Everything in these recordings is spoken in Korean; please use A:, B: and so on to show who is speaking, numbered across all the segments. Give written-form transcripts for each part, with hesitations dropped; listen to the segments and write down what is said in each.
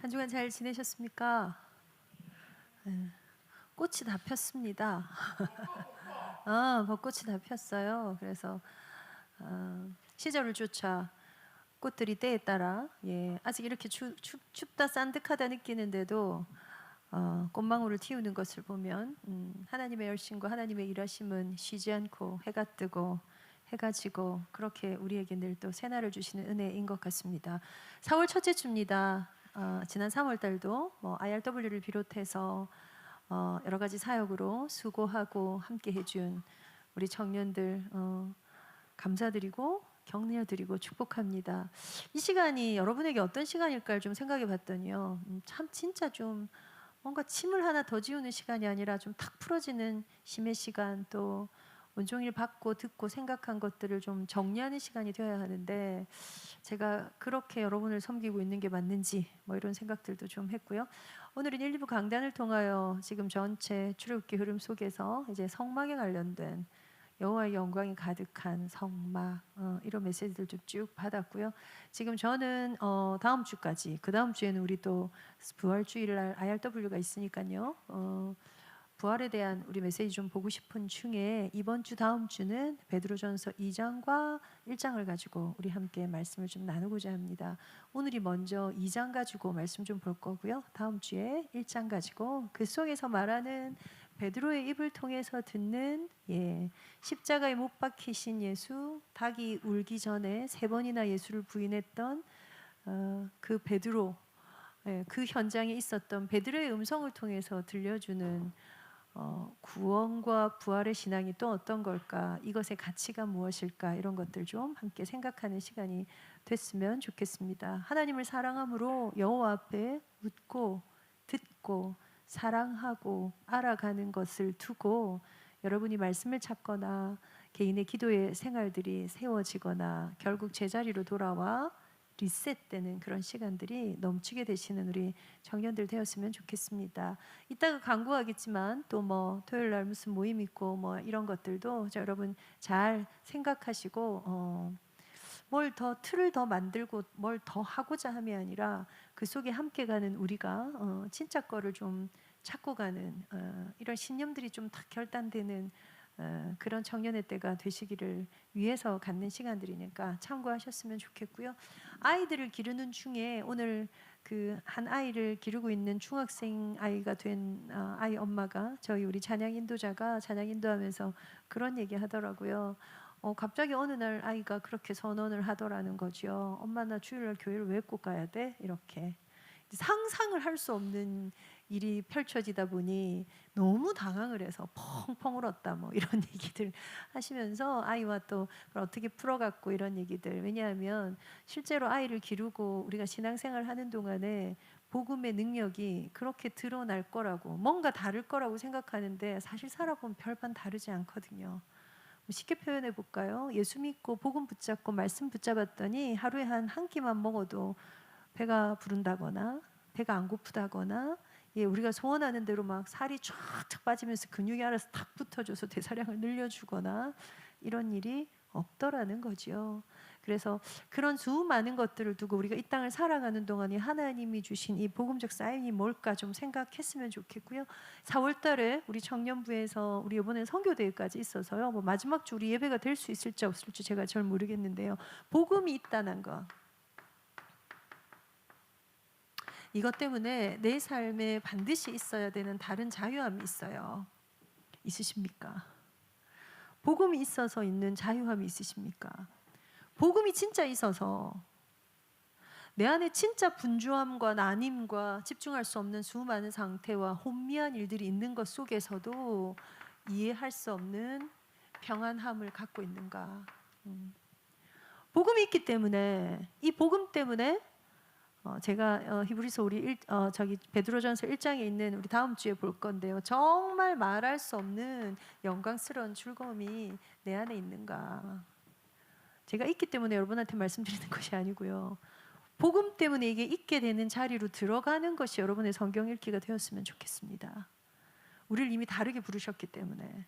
A: 한 주간 잘 지내셨습니까? 네, 꽃이 다 폈습니다. 벚꽃이 다 폈어요. 그래서 시절을 쫓아 꽃들이 때에 따라 아직 이렇게 춥다 산뜻하다 느끼는데도 꽃망울을 틔우는 것을 보면 하나님의 열심과 하나님의 일하심은 쉬지 않고 해가 뜨고 해가 지고 그렇게 우리에게 늘 또 새날을 주시는 은혜인 것 같습니다. 4월 첫째 주입니다. 지난 3월 달도 IRW를 비롯해서 여러 가지 사역으로 수고하고 함께 해준 우리 청년들 감사드리고 격려드리고 축복합니다. 이 시간이 여러분에게 어떤 시간일까를 좀 생각해 봤더니요. 참 진짜 좀 뭔가 침을 하나 더 지우는 시간이 아니라 좀 탁 풀어지는 쉼의 시간, 또 온종일 받고 듣고 생각한 것들을 좀 정리하는 시간이 되어야 하는데 제가 그렇게 여러분을 섬기고 있는 게 맞는지 이런 생각들도 좀 했고요. 오늘은 1, 2부 강단을 통하여 지금 전체 출애굽기 흐름 속에서 이제 성막에 관련된 여호와의 영광이 가득한 성막 이런 메시지들 좀 쭉 받았고요. 지금 저는 다음 주까지, 그 다음 주에는 우리 또 부활주일날 IRW가 있으니까요. 부활에 대한 우리 메시지 좀 보고 싶은 중에 이번 주 다음 주는 베드로전서 2장과 1장을 가지고 우리 함께 말씀을 좀 나누고자 합니다. 오늘이 먼저 2장 가지고 말씀 좀 볼 거고요. 다음 주에 1장 가지고 그 속에서 말하는 베드로의 입을 통해서 듣는 십자가에 못 박히신 예수, 닭이 울기 전에 3번이나 예수를 부인했던 그 베드로, 그 현장에 있었던 베드로의 음성을 통해서 들려주는 구원과 부활의 신앙이 또 어떤 걸까? 이것의 가치가 무엇일까? 이런 것들 좀 함께 생각하는 시간이 됐으면 좋겠습니다. 하나님을 사랑함으로 여호와 앞에 묻고 듣고 사랑하고 알아가는 것을 두고 여러분이 말씀을 찾거나 개인의 기도의 생활들이 세워지거나 결국 제자리로 돌아와 리셋되는 그런 시간들이 넘치게 되시는 우리 청년들 되었으면 좋겠습니다. 이따가 강구하겠지만 또 토요일 날 무슨 모임 있고 이런 것들도 여러분 잘 생각하시고 뭘 더 틀을 더 만들고 뭘 더 하고자 함이 아니라 그 속에 함께 가는 우리가 진짜 거를 좀 찾고 가는 이런 신념들이 좀 다 결단되는 그런 청년의 때가 되시기를 위해서 갖는 시간들이니까 참고하셨으면 좋겠고요. 아이들을 기르는 중에 오늘 그 한 아이를 기르고 있는 중학생 아이가 된 아이 엄마가 저희 우리 찬양 인도자가 찬양 인도하면서 그런 얘기 하더라고요. 갑자기 어느 날 아이가 그렇게 선언을 하더라는 거죠. 엄마 나 주일날 교회를 왜 꼭 가야 돼? 이렇게 상상을 할 수 없는 일이 펼쳐지다 보니 너무 당황을 해서 펑펑 울었다 이런 얘기들 하시면서 아이와 또 그걸 어떻게 풀어갔고 이런 얘기들. 왜냐하면 실제로 아이를 기르고 우리가 신앙생활 하는 동안에 복음의 능력이 그렇게 드러날 거라고 뭔가 다를 거라고 생각하는데 사실 살아보면 별반 다르지 않거든요. 쉽게 표현해 볼까요? 예수 믿고 복음 붙잡고 말씀 붙잡았더니 하루에 한 끼만 먹어도 배가 부른다거나 배가 안 고프다거나 우리가 소원하는 대로 막 살이 쫙쫙 빠지면서 근육이 알아서 탁 붙어줘서 대사량을 늘려주거나 이런 일이 없더라는 거죠. 그래서 그런 수많은 것들을 두고 우리가 이 땅을 살아가는 동안에 하나님이 주신 이 복음적 사인이 뭘까 좀 생각했으면 좋겠고요. 4월 달에 우리 청년부에서 우리 이번에 선교대회까지 있어서요. 마지막 주 우리 예배가 될 수 있을지 없을지 제가 잘 모르겠는데요. 복음이 있다는 것, 이것 때문에 내 삶에 반드시 있어야 되는 다른 자유함이 있어요. 있으십니까? 복음이 있어서 있는 자유함이 있으십니까? 복음이 진짜 있어서 내 안에 진짜 분주함과 난임과 집중할 수 없는 수많은 상태와 혼미한 일들이 있는 것 속에서도 이해할 수 없는 평안함을 갖고 있는가? 복음이 있기 때문에, 이 복음 때문에 제가 히브리서 우리 베드로전서 1장에 있는 우리 다음 주에 볼 건데요. 정말 말할 수 없는 영광스러운 즐거움이 내 안에 있는가? 제가 있기 때문에 여러분한테 말씀드리는 것이 아니고요. 복음 때문에 이게 있게 되는 자리로 들어가는 것이 여러분의 성경 읽기가 되었으면 좋겠습니다. 우리를 이미 다르게 부르셨기 때문에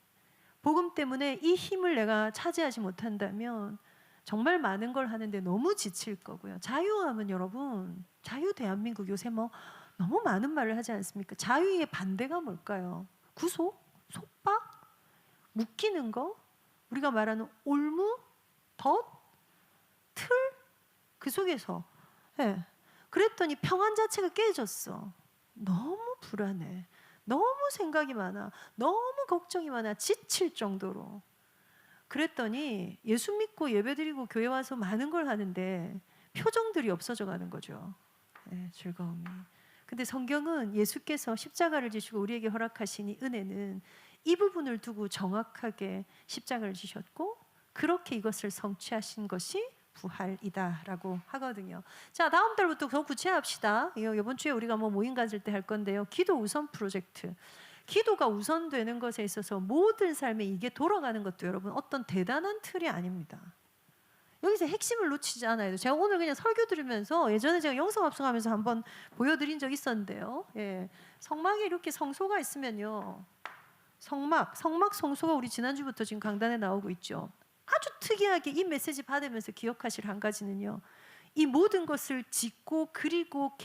A: 복음 때문에 이 힘을 내가 차지하지 못한다면 정말 많은 걸 하는데 너무 지칠 거고요. 자유하면 여러분, 자유 대한민국 요새 뭐 너무 많은 말을 하지 않습니까? 자유의 반대가 뭘까요? 구속? 속박? 묶이는 거? 우리가 말하는 올무? 덫? 틀? 그 속에서 그랬더니 평안 자체가 깨졌어. 너무 불안해. 너무 생각이 많아. 너무 걱정이 많아. 지칠 정도로. 그랬더니 예수 믿고 예배드리고 교회 와서 많은 걸 하는데 표정들이 없어져 가는 거죠. 즐거움이. 근데 성경은 예수께서 십자가를 지시고 우리에게 허락하신 이 은혜는 이 부분을 두고 정확하게 십자가를 지셨고 그렇게 이것을 성취하신 것이 부활이다라고 하거든요. 자, 다음 달부터 더 구체합시다. 이번 주에 우리가 뭐 모임 가질 때 할 건데요. 기도 우선 프로젝트. 기도가 우선되는 것에 있어서 모든 삶에 이게 돌아가는 것도 여러분 어떤 대단한 틀이 아닙니다. 여기서 핵심을 놓치지 않아야 돼요. 제가 오늘 그냥 설교 들으면서 예전에 제가 영성 합성하면서 한번 보여드린 적 있었는데요. 성막에 이렇게 성소가 있으면요. 성막 성소가 우리 지난주부터 지금 강단에 나오고 있죠. 아주 특이하게 이 메시지 받으면서 기억하실 한 가지는요. 이 모든 것을 짓고 그리고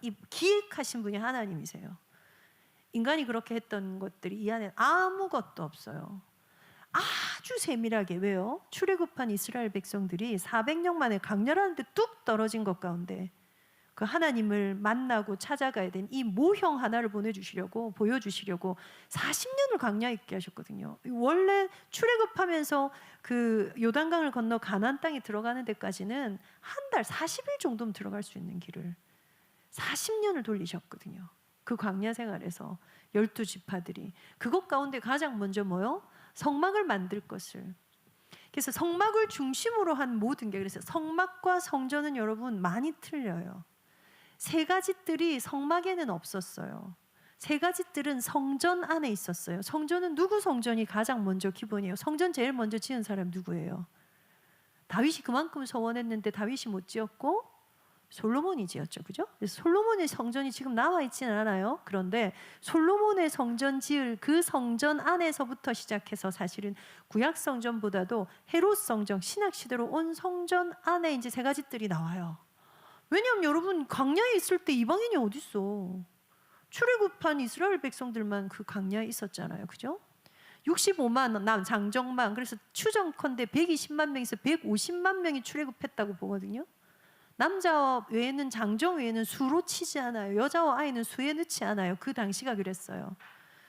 A: 이 기획하신 분이 하나님이세요. 인간이 그렇게 했던 것들이 이 안에 아무것도 없어요. 아주 세밀하게. 왜요? 출애굽한 이스라엘 백성들이 400년 만에 강렬한 데 뚝 떨어진 것 가운데 그 하나님을 만나고 찾아가야 된 이 모형 하나를 보여주시려고 40년을 광야에 있게 하셨거든요. 원래 출애굽하면서 그 요단강을 건너 가나안 땅에 들어가는 데까지는 한 달 40일 정도면 들어갈 수 있는 길을 40년을 돌리셨거든요. 그 광야 생활에서 12지파들이 그것 가운데 가장 먼저 뭐요? 성막을 만들 것을. 그래서 성막을 중심으로 한 모든 게, 그래서 성막과 성전은 여러분 많이 틀려요. 세 가지 뜰이 성막에는 없었어요. 세 가지 뜰은 성전 안에 있었어요. 성전은 누구 성전이 가장 먼저 기본이에요? 성전 제일 먼저 지은 사람 누구예요? 다윗이 그만큼 소원했는데 다윗이 못 지었고 솔로몬이 지었죠. 그죠? 그래서 솔로몬의 성전이 지금 나와 있지는 않아요. 그런데 솔로몬의 성전 지을 그 성전 안에서부터 시작해서 사실은 구약 성전보다도 헤롯 성전, 신약 시대로 온 성전 안에 이제 세 가지 뜰이 나와요. 왜냐하면 여러분 광야에 있을 때 이방인이 어디 있어? 출애굽한 이스라엘 백성들만 그 광야에 있었잖아요. 그죠? 65만 남 장정만, 그래서 추정컨대 120만 명에서 150만 명이 출애굽했다고 보거든요. 남자 외에는, 장정 외에는 수로 치지 않아요. 여자와 아이는 수에 넣지 않아요. 그 당시가 그랬어요.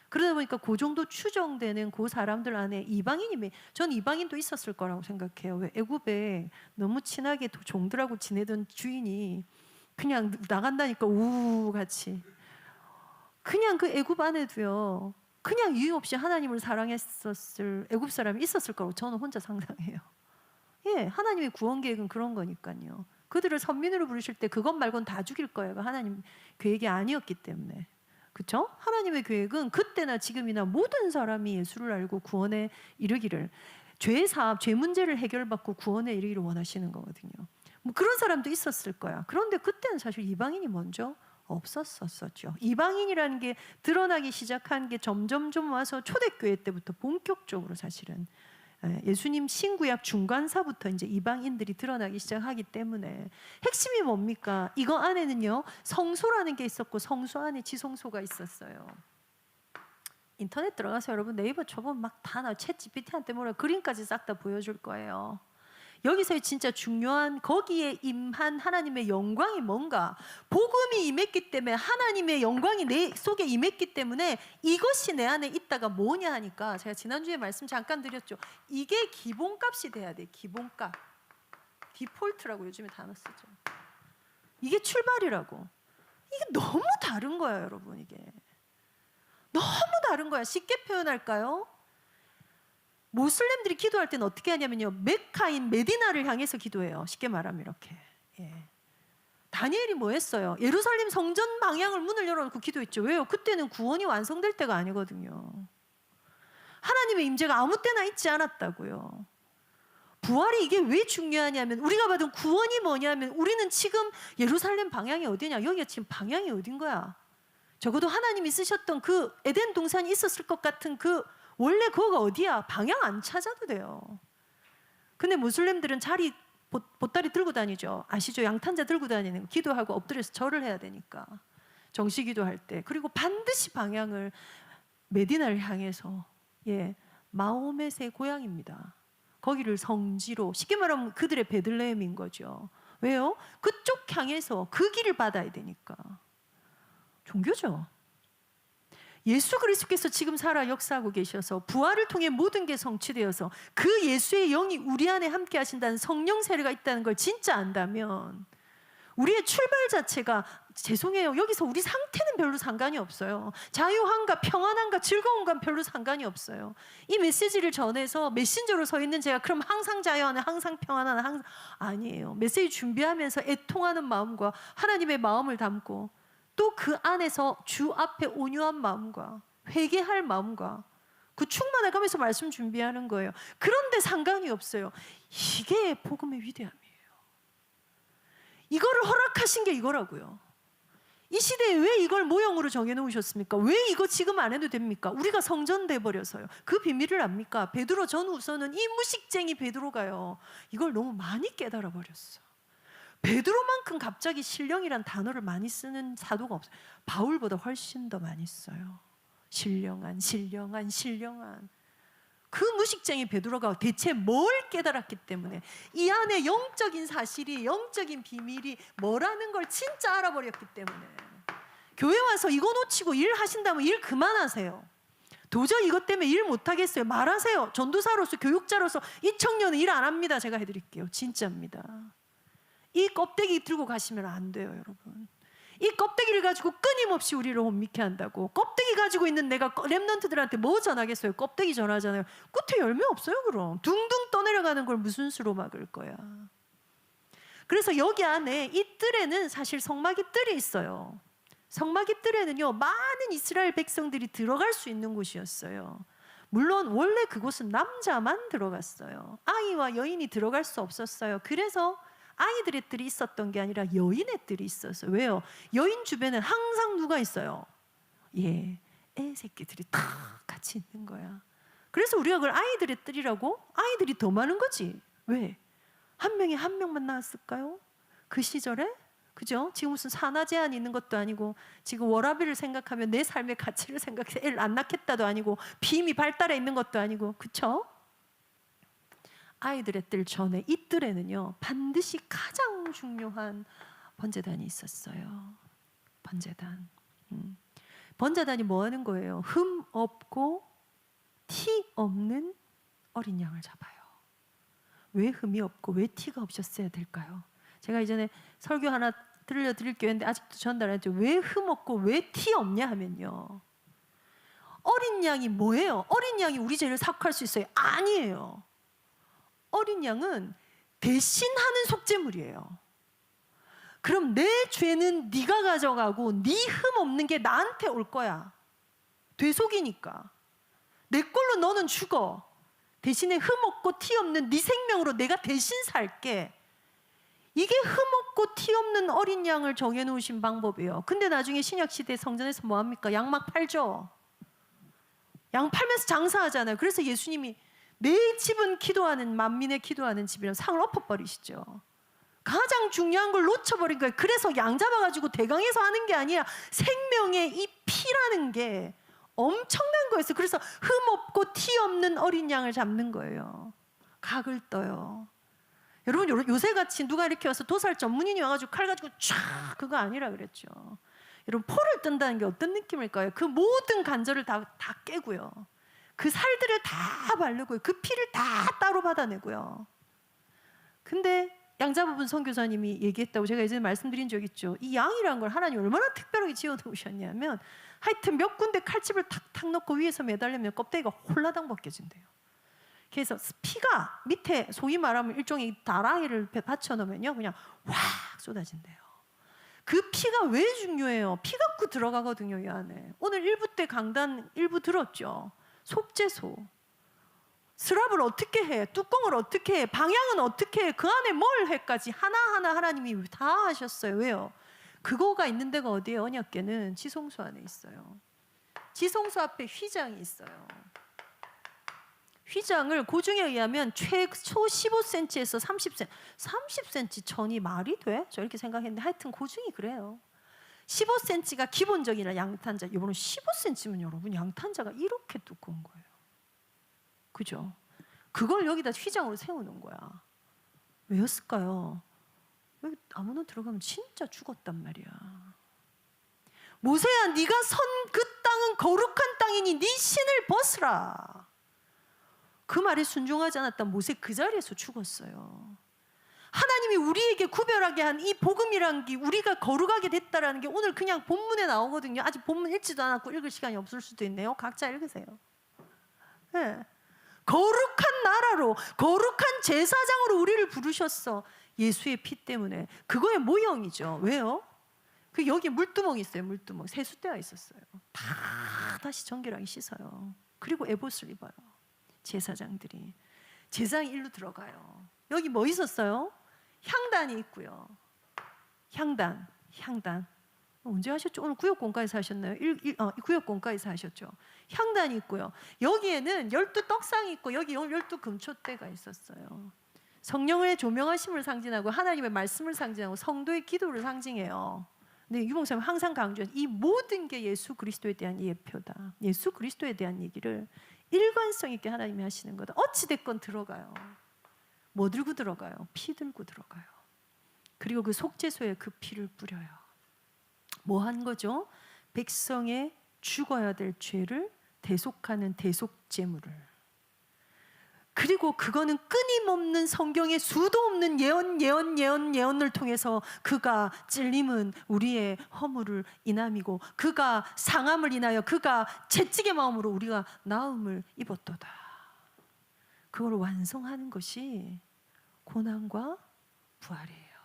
A: 그러다 보니까 그 정도 추정되는 그 사람들 안에 전 이방인도 있었을 거라고 생각해요. 왜? 애굽에 너무 친하게 종들하고 지내던 주인이 그냥 나간다니까 우우 같이 그냥 그 애굽 안에도요, 그냥 이유 없이 하나님을 사랑했었을 애굽 사람이 있었을 거라고 저는 혼자 상상해요. 하나님의 구원 계획은 그런 거니까요. 그들을 선민으로 부르실 때 그것 말고는 다 죽일 거예요. 하나님 계획이 아니었기 때문에. 그렇죠? 하나님의 계획은 그때나 지금이나 모든 사람이 예수를 알고 구원에 이르기를, 죄 문제를 해결받고 구원에 이르기를 원하시는 거거든요. 뭐 그런 사람도 있었을 거야. 그런데 그때는 사실 이방인이 먼저 없었었죠. 이방인이라는 게 드러나기 시작한 게 점점 와서 초대교회 때부터 본격적으로 사실은 예수님 신구약 중간사부터 이제 이방인들이 드러나기 시작하기 때문에 핵심이 뭡니까? 이거 안에는요 성소라는 게 있었고 성소 안에 지성소가 있었어요. 인터넷 들어가서 여러분 네이버 쳐보면 막 다 나와. 챗 GPT한테 뭐라 그림까지 싹 다 보여줄 거예요. 여기서 진짜 중요한, 거기에 임한 하나님의 영광이 뭔가, 복음이 임했기 때문에 하나님의 영광이 내 속에 임했기 때문에 이것이 내 안에 있다가 뭐냐 하니까 제가 지난주에 말씀 잠깐 드렸죠. 이게 기본값이 돼야 돼. 기본값. 디폴트라고 요즘에 단어 쓰죠. 이게 출발이라고. 이게 너무 다른 거야 여러분. 이게 너무 다른 거야. 쉽게 표현할까요? 모슬렘들이 기도할 때는 어떻게 하냐면요, 메카인 메디나를 향해서 기도해요. 쉽게 말하면 이렇게. 다니엘이 뭐 했어요? 예루살렘 성전 방향을 문을 열어놓고 기도했죠. 왜요? 그때는 구원이 완성될 때가 아니거든요. 하나님의 임재가 아무 때나 있지 않았다고요. 부활이 이게 왜 중요하냐면, 우리가 받은 구원이 뭐냐면, 우리는 지금 예루살렘 방향이 어디냐? 여기가 지금 방향이 어딘 거야? 적어도 하나님이 쓰셨던 그 에덴 동산이 있었을 것 같은 그 원래 그거가 어디야? 방향 안 찾아도 돼요. 근데 무슬림들은 보따리 들고 다니죠. 아시죠? 양탄자 들고 다니는 거. 기도하고 엎드려서 절을 해야 되니까. 정시 기도할 때. 그리고 반드시 방향을 메디나를 향해서, 마호멧의 고향입니다. 거기를 성지로, 쉽게 말하면 그들의 베들레헴인 거죠. 왜요? 그쪽 향해서 그 길을 받아야 되니까. 종교죠. 예수 그리스도께서 지금 살아 역사하고 계셔서 부활을 통해 모든 게 성취되어서 그 예수의 영이 우리 안에 함께 하신다는 성령 세례가 있다는 걸 진짜 안다면 우리의 출발 자체가, 죄송해요, 여기서 우리 상태는 별로 상관이 없어요. 자유함과 평안함과 즐거움과 별로 상관이 없어요. 이 메시지를 전해서 메신저로 서 있는 제가 그럼 항상 자유하는, 항상 평안하는, 항상, 아니에요. 메시지 준비하면서 애통하는 마음과 하나님의 마음을 담고 또 그 안에서 주 앞에 온유한 마음과 회개할 마음과 그 충만해 가면서 말씀 준비하는 거예요. 그런데 상관이 없어요. 이게 복음의 위대함이에요. 이거를 허락하신 게 이거라고요. 이 시대에 왜 이걸 모형으로 정해놓으셨습니까? 왜 이거 지금 안 해도 됩니까? 우리가 성전돼 버려서요. 그 비밀을 압니까? 베드로 전후서는 이 무식쟁이 베드로가요, 이걸 너무 많이 깨달아 버렸어. 베드로만큼 갑자기 신령이란 단어를 많이 쓰는 사도가 없어요. 바울보다 훨씬 더 많이 써요. 신령한. 그 무식쟁이 베드로가 대체 뭘 깨달았기 때문에, 이 안에 영적인 사실이, 영적인 비밀이 뭐라는 걸 진짜 알아버렸기 때문에, 교회 와서 이거 놓치고 일 하신다면 일 그만하세요. 도저히 이것 때문에 일 못하겠어요. 말하세요. 전도사로서, 교육자로서 이 청년은 일 안 합니다. 제가 해드릴게요. 진짜입니다. 이 껍데기 들고 가시면 안 돼요, 여러분. 이 껍데기를 가지고 끊임없이 우리를 혼미케 한다고. 껍데기 가지고 있는 내가 렘넌트들한테 뭐 전하겠어요? 껍데기 전하잖아요. 끝에 열매 없어요. 그럼 둥둥 떠내려가는 걸 무슨 수로 막을 거야? 그래서 여기 안에 이 뜰에는 사실 성막이 뜰이 있어요. 성막이 뜰에는요, 많은 이스라엘 백성들이 들어갈 수 있는 곳이었어요. 물론 원래 그곳은 남자만 들어갔어요. 아이와 여인이 들어갈 수 없었어요. 그래서 아이들의 뜰이 있었던 게 아니라 여인의 뜰이 있었어요. 왜요? 여인 주변에 항상 누가 있어요? 애 새끼들이 다 같이 있는 거야. 그래서 우리가 그걸 아이들의 뜰이라고? 아이들이 더 많은 거지. 왜? 한 명에 한 명만 나왔을까요? 그 시절에? 그죠? 지금 무슨 산하 제한이 있는 것도 아니고, 지금 워라밸을 생각하면 내 삶의 가치를 생각해서 애를 안 낳겠다도 아니고, 빔이 발달해 있는 것도 아니고, 그쵸? 아이들의 뜰 전에 이 뜰에는요, 반드시 가장 중요한 번제단이 있었어요. 번제단. 번제단이 뭐 하는 거예요? 흠 없고 티 없는 어린 양을 잡아요. 왜 흠이 없고 왜 티가 없었어야 될까요? 제가 이전에 설교 하나 들려드릴게요 했는데 아직도 전달 안 했죠. 왜 흠 없고 왜 티 없냐 하면요, 어린 양이 뭐예요? 어린 양이 우리 죄를 사할 수 있어요? 아니에요. 어린 양은 대신하는 속죄물이에요. 그럼 내 죄는 네가 가져가고 네 흠 없는 게 나한테 올 거야. 되속이니까. 내 걸로 너는 죽어. 대신에 흠 없고 티 없는 네 생명으로 내가 대신 살게. 이게 흠 없고 티 없는 어린 양을 정해놓으신 방법이에요. 근데 나중에 신약시대 성전에서 뭐합니까? 양 막 팔죠. 양 팔면서 장사하잖아요. 그래서 예수님이 내 집은 기도하는, 만민의 기도하는 집이라는 상을 엎어버리시죠. 가장 중요한 걸 놓쳐버린 거예요. 그래서 양 잡아가지고 대강에서 하는 게 아니라 생명의 이 피라는 게 엄청난 거였어요. 그래서 흠 없고 티 없는 어린 양을 잡는 거예요. 각을 떠요. 여러분, 요새같이 누가 이렇게 와서 도살 전문인이 와가지고 칼 가지고 쫙, 그거 아니라 그랬죠. 여러분, 포를 뜬다는 게 어떤 느낌일까요? 그 모든 관절을 다 깨고요, 그 살들을 다 바르고요, 그 피를 다 따로 받아내고요. 근데 양자부분 선교사님이 얘기했다고 제가 예전에 말씀드린 적 있죠. 이 양이란 걸 하나님 얼마나 특별하게 지어놓으셨냐면, 하여튼 몇 군데 칼집을 탁탁 넣고 위에서 매달리면 껍데기가 홀라당 벗겨진대요. 그래서 피가 밑에 소위 말하면 일종의 다라이를 받쳐놓으면요, 그냥 확 쏟아진대요. 그 피가 왜 중요해요? 피 갖고 들어가거든요, 이 안에. 오늘 1부 때 강단 일부 들었죠. 속죄소. 스랍을 어떻게 해? 뚜껑을 어떻게 해? 방향은 어떻게 해? 그 안에 뭘 해까지 하나하나 하나님이 다 하셨어요. 왜요? 그거가 있는 데가 어디예요? 언약궤는 지성소 안에 있어요. 지성소 앞에 휘장이 있어요. 휘장을 고증에 의하면 최소 15cm에서 30cm, 30cm 천이 말이 돼? 저 이렇게 생각했는데 하여튼 고증이 그래요. 15cm가 기본적인 양탄자. 이번은 15cm면 여러분 양탄자가 이렇게 두꺼운 거예요. 그죠? 그걸 여기다 휘장으로 세우는 거야. 왜였을까요? 여기 아무나 들어가면 진짜 죽었단 말이야. 모세야, 네가 선 그 땅은 거룩한 땅이니 네 신을 벗으라. 그 말에 순종하지 않았던 모세 그 자리에서 죽었어요. 하나님이 우리에게 구별하게 한 이 복음이란 게 우리가 거룩하게 됐다라는 게 오늘 그냥 본문에 나오거든요. 아직 본문 읽지도 않았고 읽을 시간이 없을 수도 있네요. 각자 읽으세요. 네. 거룩한 나라로, 거룩한 제사장으로 우리를 부르셨어. 예수의 피 때문에. 그거의 모형이죠. 왜요? 그 여기 물두멍이 있어요. 물두멍. 세숫대가 있었어요. 다시 정결하게 씻어요. 그리고 에봇을 입어요. 제사장들이. 제사장이 일로 들어가요. 여기 뭐 있었어요? 향단이 있고요. 향단. 언제 하셨죠? 오늘 구역공과에서 하셨나요? 구역공과에서 하셨죠. 향단이 있고요. 여기에는 12떡상이 있고 여기 12금초대가 있었어요. 성령의 조명하심을 상징하고 하나님의 말씀을 상징하고 성도의 기도를 상징해요. 근데 유봉사님 항상 강조해요. 이 모든 게 예수 그리스도에 대한 예표다. 예수 그리스도에 대한 얘기를 일관성 있게 하나님이 하시는 거다. 어찌됐건 들어가요. 뭐 들고 들어가요? 피 들고 들어가요. 그리고 그 속죄소에 그 피를 뿌려요. 뭐 한 거죠? 백성의 죽어야 될 죄를 대속하는 대속제물을. 그리고 그거는 끊임없는 성경의 수도 없는 예언을 통해서 그가 찔림은 우리의 허물을 인함이고 그가 상함을 인하여 그가 채찍의 마음으로 우리가 나음을 입었도다. 그걸 완성하는 것이 고난과 부활이에요.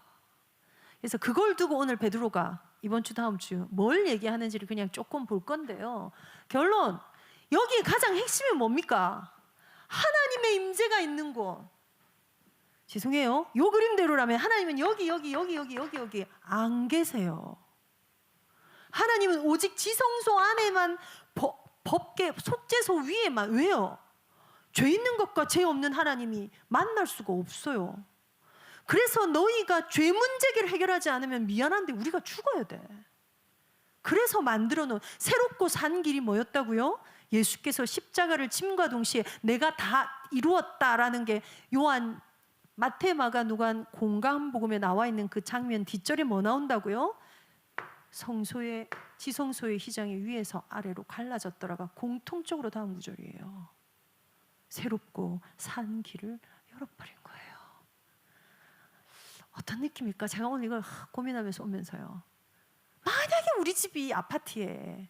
A: 그래서 그걸 두고 오늘 베드로가 이번 주 다음 주 뭘 얘기하는지를 그냥 조금 볼 건데요. 결론, 여기에 가장 핵심이 뭡니까? 하나님의 임재가 있는 곳. 죄송해요. 요 그림대로라면 하나님은 여기 안 계세요. 하나님은 오직 지성소 안에만 법계 속죄소 위에만. 왜요? 죄 있는 것과 죄 없는 하나님이 만날 수가 없어요. 그래서 너희가 죄 문제를 해결하지 않으면 미안한데 우리가 죽어야 돼. 그래서 만들어 놓은 새롭고 산 길이 뭐였다고요? 예수께서 십자가를 짐과 동시에 내가 다 이루었다라는 게 요한, 마태, 마가, 누간 공감복음에 나와 있는 그 장면 뒷절에 뭐 나온다고요? 성소의 지성소의 휘장이 위에서 아래로 갈라졌더라가 공통적으로 다음 구절이에요. 새롭고 산 길을 열어버린 거예요. 어떤 느낌일까? 제가 오늘 이걸 고민하면서 오면서요. 만약에 우리 집이 아파트에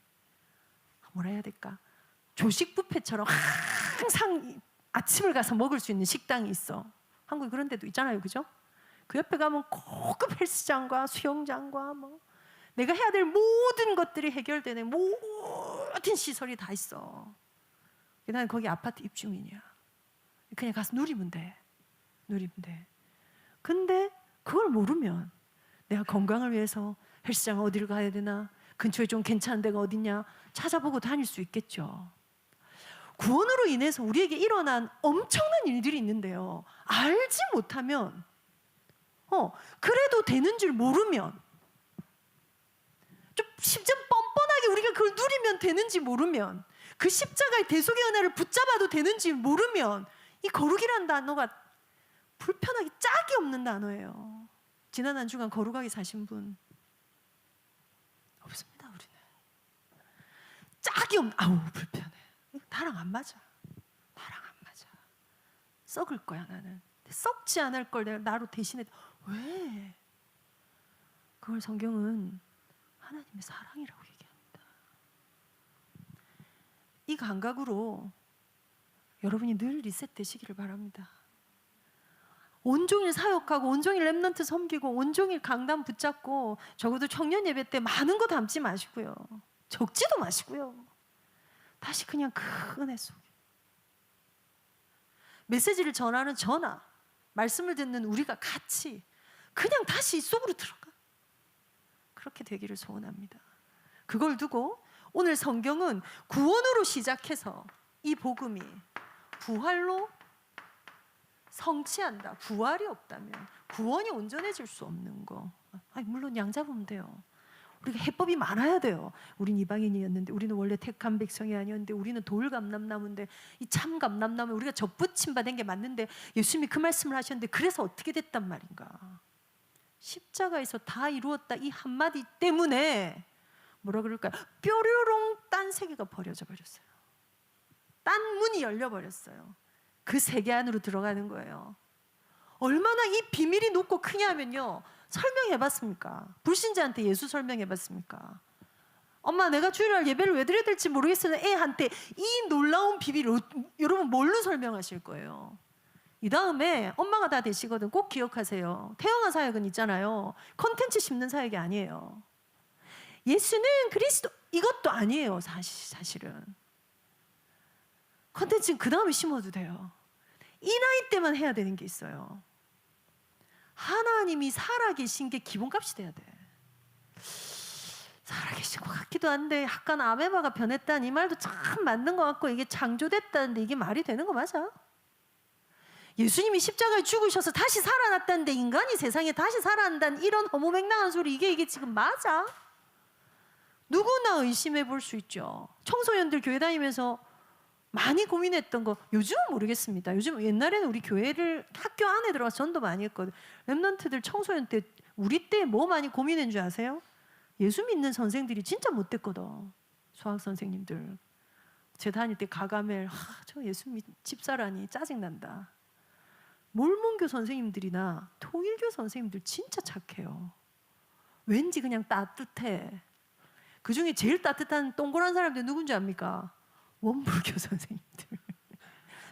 A: 뭐라 해야 될까? 조식 뷔페처럼 항상 아침을 가서 먹을 수 있는 식당이 있어. 한국에 그런 데도 있잖아요, 그죠? 그 옆에 가면 고급 헬스장과 수영장과 뭐 내가 해야 될 모든 것들이 해결되는 모든 시설이 다 있어. 나는 거기 아파트 입주민이야. 그냥 가서 누리면 돼. 근데 그걸 모르면 내가 건강을 위해서 헬스장 어디를 가야 되나, 근처에 좀 괜찮은 데가 어디냐 찾아보고 다닐 수 있겠죠. 구원으로 인해서 우리에게 일어난 엄청난 일들이 있는데요, 알지 못하면 그래도 되는 줄 모르면, 좀 뻔뻔하게 우리가 그걸 누리면 되는지 모르면, 그 십자가의 대속의 은혜를 붙잡아도 되는지 모르면 이 거룩이라는 단어가 불편하기 짝이 없는 단어예요. 지난 한 주간 거룩하게 사신 분 없습니다. 우리는 짝이 없는, 아우 불편해, 나랑 안 맞아. 썩을 거야 나는. 썩지 않을 걸 내가 나로 대신해. 왜? 그걸 성경은 하나님의 사랑이라고 얘기합니다. 이 감각으로 여러분이 늘 리셋되시기를 바랍니다. 온종일 사역하고 온종일 렘넌트 섬기고 온종일 강단 붙잡고 적어도 청년 예배 때 많은 거 담지 마시고요, 적지도 마시고요, 다시 그냥 그 은혜 속에 메시지를 전하는 저나 말씀을 듣는 우리가 같이 그냥 다시 속으로 들어가, 그렇게 되기를 소원합니다. 그걸 두고 오늘 성경은 구원으로 시작해서 이 복음이 부활로 성취한다. 부활이 없다면 구원이 온전해질 수 없는 거. 아니, 물론 양 잡으면 돼요. 우리가 해법이 많아야 돼요. 우린 이방인이었는데, 우리는 원래 택한 백성이 아니었는데, 우리는 돌 감람나무인데, 이 참 감람나무 우리가 접붙임 받은 게 맞는데 예수님이 그 말씀을 하셨는데 그래서 어떻게 됐단 말인가. 십자가에서 다 이루었다 이 한마디 때문에 뭐라 그럴까요? 뾰로롱 딴 세계가 버려져 버렸어요. 딴 문이 열려 버렸어요. 그 세계 안으로 들어가는 거예요. 얼마나 이 비밀이 높고 크냐면요, 설명해 봤습니까? 불신자한테 예수 설명해 봤습니까? 엄마, 내가 주일날 예배를 왜 드려야 될지 모르겠어요. 애한테 이 놀라운 비밀을 여러분 뭘로 설명하실 거예요? 이 다음에 엄마가 다 되시거든. 꼭 기억하세요. 태영아 사역은 있잖아요, 컨텐츠 심는 사역이 아니에요. 예수는 그리스도 이것도 아니에요. 사실은 컨텐츠는 그 다음에 심어도 돼요. 이 나이 때만 해야 되는 게 있어요. 하나님이 살아계신 게 기본값이 돼야 돼. 살아계신 것 같기도 한데 약간 아메바가 변했다는 이 말도 참 맞는 것 같고, 이게 창조됐다는데 이게 말이 되는 거 맞아? 예수님이 십자가에 죽으셔서 다시 살아났다는데 인간이 세상에 다시 살아난다는 이런 허무맹랑한 소리, 이게 지금 맞아? 누구나 의심해 볼 수 있죠. 청소년들 교회 다니면서 많이 고민했던 거 요즘은 모르겠습니다. 요즘 옛날에는 우리 교회를 학교 안에 들어가서 전도 많이 했거든. 랩런트들 청소년 때 우리 때 뭐 많이 고민한 줄 아세요? 예수 믿는 선생들이 진짜 못됐거든. 수학 선생님들. 제 다닐 때 가가멜, 저 예수 집사라니 짜증난다. 몰몬교 선생님들이나 통일교 선생님들 진짜 착해요. 왠지 그냥 따뜻해. 그 중에 제일 따뜻한 동그란 사람들 누군지 압니까? 원불교 선생님들.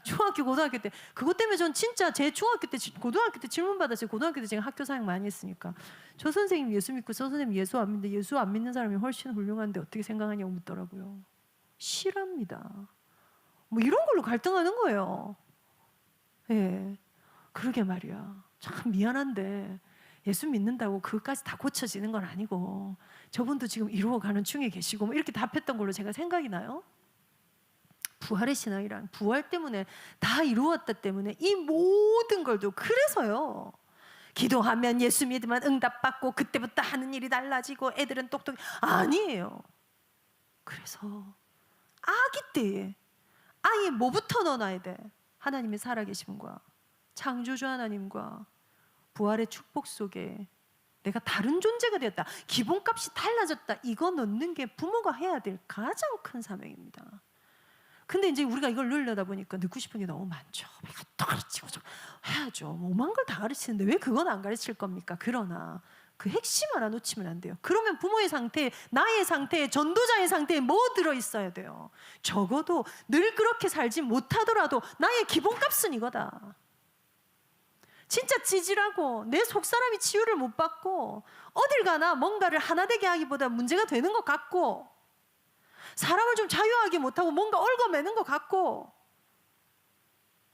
A: 중학교 고등학교 때 그것 때문에 전 진짜 제 중학교 때 고등학교 때 질문 받았어요. 고등학교 때 제가 학교 사역 많이 했으니까 저 선생님 예수 믿고 저 선생님 예수 안 믿는데 예수 안 믿는 사람이 훨씬 훌륭한데 어떻게 생각하냐고 묻더라고요. 실합니다. 뭐 이런 걸로 갈등하는 거예요. 예, 그러게 말이야. 참 미안한데 예수 믿는다고 그것까지 다 고쳐지는 건 아니고 저분도 지금 이루어가는 중에 계시고 뭐 이렇게 답했던 걸로 제가 생각이 나요. 부활의 신앙이란 부활 때문에 다 이루었다 때문에 이 모든 걸도 그래서요. 기도하면 예수 믿으면 응답받고 그때부터 하는 일이 달라지고 애들은 똑똑 아니에요. 그래서 아기 때에 아예 뭐부터 넣어놔야 돼? 하나님의 살아계심과 창조주 하나님과 부활의 축복 속에 내가 다른 존재가 되었다. 기본값이 달라졌다. 이거 넣는 게 부모가 해야 될 가장 큰 사명입니다. 근데 이제 우리가 이걸 넣으려다 보니까 넣고 싶은 게 너무 많죠. 또 가르치고 해야죠. 오만 걸 다 가르치는데 왜 그건 안 가르칠 겁니까? 그러나 그 핵심 하나 놓치면 안 돼요. 그러면 부모의 상태, 나의 상태, 전도자의 상태에 뭐 들어있어야 돼요? 적어도 늘 그렇게 살지 못하더라도 나의 기본값은 이거다. 진짜 찌질하고 내 속사람이 치유를 못 받고 어딜 가나 뭔가를 하나 되게 하기보다 문제가 되는 것 같고 사람을 좀 자유하게 못하고 뭔가 얽어매는 것 같고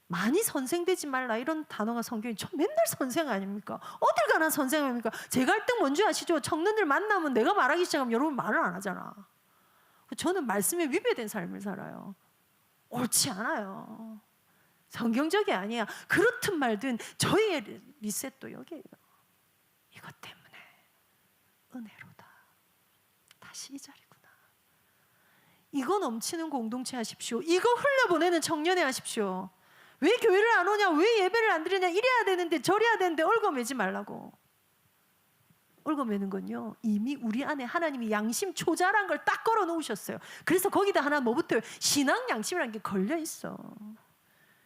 A: 많이 선생되지 말라 이런 단어가 성경에 저 맨날 선생 아닙니까? 어딜 가나 선생 아닙니까? 제 갈등 뭔지 아시죠? 청년들 만나면 내가 말하기 시작하면 여러분 말을 안 하잖아. 저는 말씀에 위배된 삶을 살아요. 옳지 않아요. 성경적이 아니야. 그렇든 말든 저희의 리셋도 여기에요. 이것 때문에 은혜로다. 다시 이 자리구나. 이거 넘치는 공동체 하십시오. 이거 흘려보내는 청년회 하십시오. 왜 교회를 안 오냐? 왜 예배를 안 드리냐? 이래야 되는데 저래야 되는데 얽어매지 말라고. 얽어매는 건요, 이미 우리 안에 하나님이 양심 초자란 걸 딱 걸어 놓으셨어요. 그래서 거기다 하나 뭐 붙어요? 신앙 양심이라는 게 걸려 있어.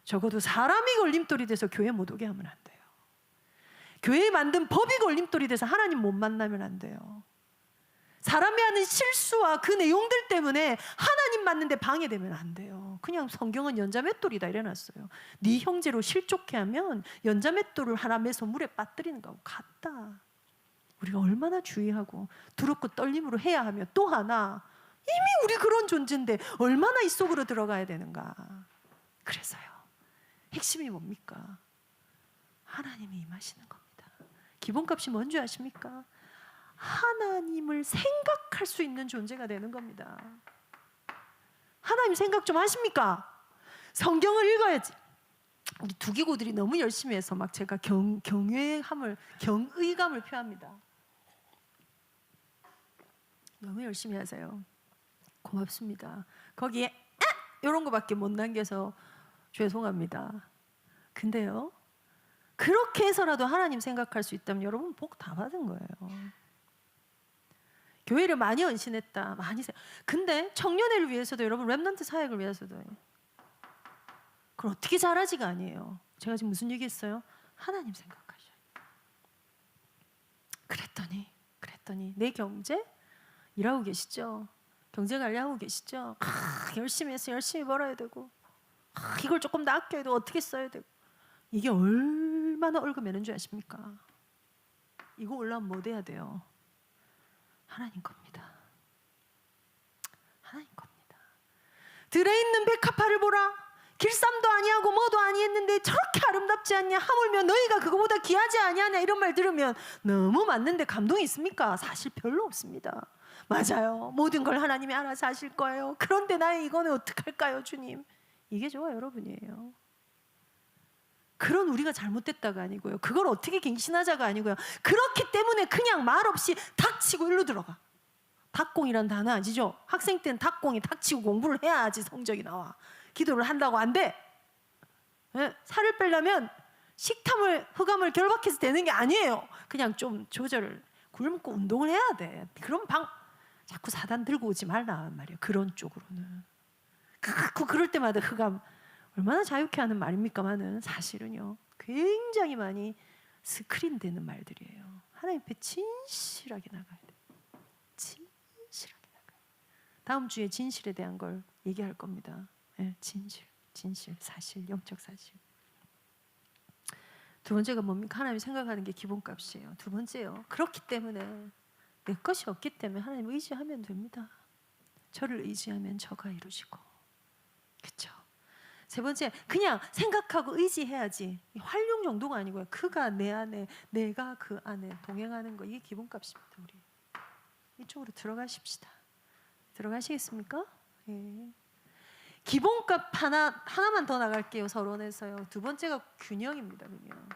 A: 적어도 사람이 걸림돌이 돼서 교회 못 오게 하면 안 돼요. 교회에 만든 법이 걸림돌이 돼서 하나님 못 만나면 안 돼요. 사람이 하는 실수와 그 내용들 때문에 하나님 만는데 방해되면 안 돼요. 그냥 성경은 연자맷돌이다 이래놨어요. 네 형제로 실족해 하면 연자맷돌을 하나 매서 물에 빠뜨리는 거하고 같다. 우리가 얼마나 주의하고 두렵고 떨림으로 해야 하며 또 하나 이미 우리 그런 존재인데 얼마나 이 속으로 들어가야 되는가. 그래서요, 핵심이 뭡니까? 하나님이 임하시는 겁니다. 기본값이 뭔지 아십니까? 하나님을 생각할 수 있는 존재가 되는 겁니다. 하나님 생각 좀 하십니까? 성경을 읽어야지. 우리 두기고들이 너무 열심히 해서 막 제가 경외감을 표합니다. 너무 열심히 하세요. 고맙습니다. 거기에 이런 거밖에 못 남겨서 죄송합니다. 근데요, 그렇게 해서라도 하나님 생각할 수 있다면 여러분 복 다 받은 거예요. 교회를 많이 헌신했다. 근데 청년회를 위해서도, 여러분 렘넌트 사역을 위해서도 그걸 어떻게 잘하지가 아니에요. 제가 지금 무슨 얘기했어요? 하나님 생각하셔요. 그랬더니 내 경제 일하고 계시죠? 경제 관리하고 계시죠? 열심히 해서 열심히 벌어야 되고, 이걸 조금 더 아껴야 되고, 어떻게 써야 되고, 이게 얼마나 얽으매는 줄 아십니까? 이거 올라오면 뭐 돼야 돼요? 하나님 겁니다. 하나님 겁니다. 들에 있는 백합화를 보라. 길쌈도 아니하고 뭐도 아니했는데 저렇게 아름답지 않냐? 하물며 너희가 그거보다 귀하지 아니하냐? 이런 말 들으면 너무 맞는데 감동이 있습니까? 사실 별로 없습니다. 맞아요. 모든 걸 하나님이 알아서 하실 거예요. 그런데 나의 이거는 어떡할까요, 주님? 이게 저와 여러분이에요. 그런 우리가 잘못됐다가 아니고요. 그걸 어떻게 갱신하자가 아니고요. 그렇기 때문에 그냥 말없이 닥치고 일로 들어가. 닥공이란 단어 아시죠? 학생 때는 닥공이 닥치고 공부를 해야지 성적이 나와. 기도를 한다고 안 돼. 살을 빼려면 식탐을, 흑암을 결박해서 되는 게 아니에요. 그냥 좀 조절을, 굶고 운동을 해야 돼. 그럼 자꾸 사단 들고 오지 말란 말이에요. 그런 쪽으로는. 그럴 때마다 흑암 얼마나 자유케 하는 말입니까만은 사실은요, 굉장히 많이 스크린되는 말들이에요. 하나님 앞에 진실하게 나가야 돼요. 진실하게 나가요. 다음 주에 진실에 대한 걸 얘기할 겁니다. 네, 진실, 사실, 영적 사실. 두 번째가 뭡니까? 하나님 생각하는 게 기본값이에요. 두 번째요, 그렇기 때문에 내 것이 없기 때문에 하나님 의지하면 됩니다. 저를 의지하면 저가 이루시고. 그렇죠? 세 번째, 그냥 생각하고 의지해야지. 활용 정도가 아니고요. 그가 내 안에, 내가 그 안에 동행하는 거, 이게 기본값입니다. 우리 이쪽으로 들어가십시다. 들어가시겠습니까? 예. 기본값 하나만 더 나갈게요. 서론에서요. 두 번째가 균형입니다. 균형.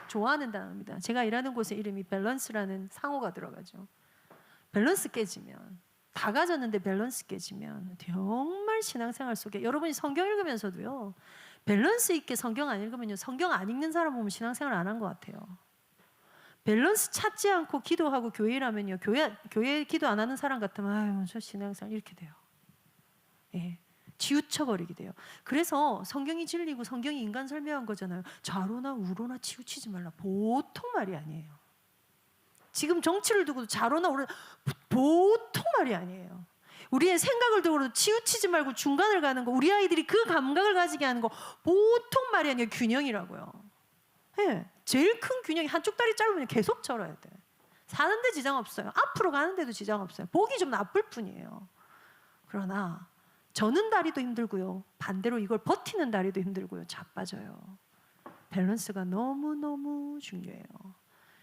A: 좋아하는 단어입니다. 제가 일하는 곳의 이름이 밸런스라는 상호가 들어가죠. 밸런스 깨지면, 다 가졌는데 밸런스 깨지면 정말 신앙생활 속에, 여러분이 성경 읽으면서도요, 밸런스 있게 성경 안 읽으면요, 성경 안 읽는 사람 보면 신앙생활 안 한 것 같아요. 밸런스 찾지 않고 기도하고 교회 일하면요, 교회 기도 안 하는 사람 같으면 아유, 저 신앙생활 이렇게 돼요. 예, 치우쳐버리게 돼요. 그래서 성경이 진리고 성경이 인간 설명한 거잖아요. 좌로나 우로나 치우치지 말라. 보통 말이 아니에요. 지금 정치를 두고도 좌로나 우로나 보통 말이 아니에요. 우리의 생각을 두고도 치우치지 말고 중간을 가는 거, 우리 아이들이 그 감각을 가지게 하는 거 보통 말이 아니에요. 균형이라고요. 예, 제일 큰 균형이 한쪽 다리 짧으면 계속 절어야 돼. 사는데 지장 없어요. 앞으로 가는데도 지장 없어요. 보기 좀 나쁠 뿐이에요. 그러나 저는 다리도 힘들고요, 반대로 이걸 버티는 다리도 힘들고요, 자빠져요. 밸런스가 너무너무 중요해요.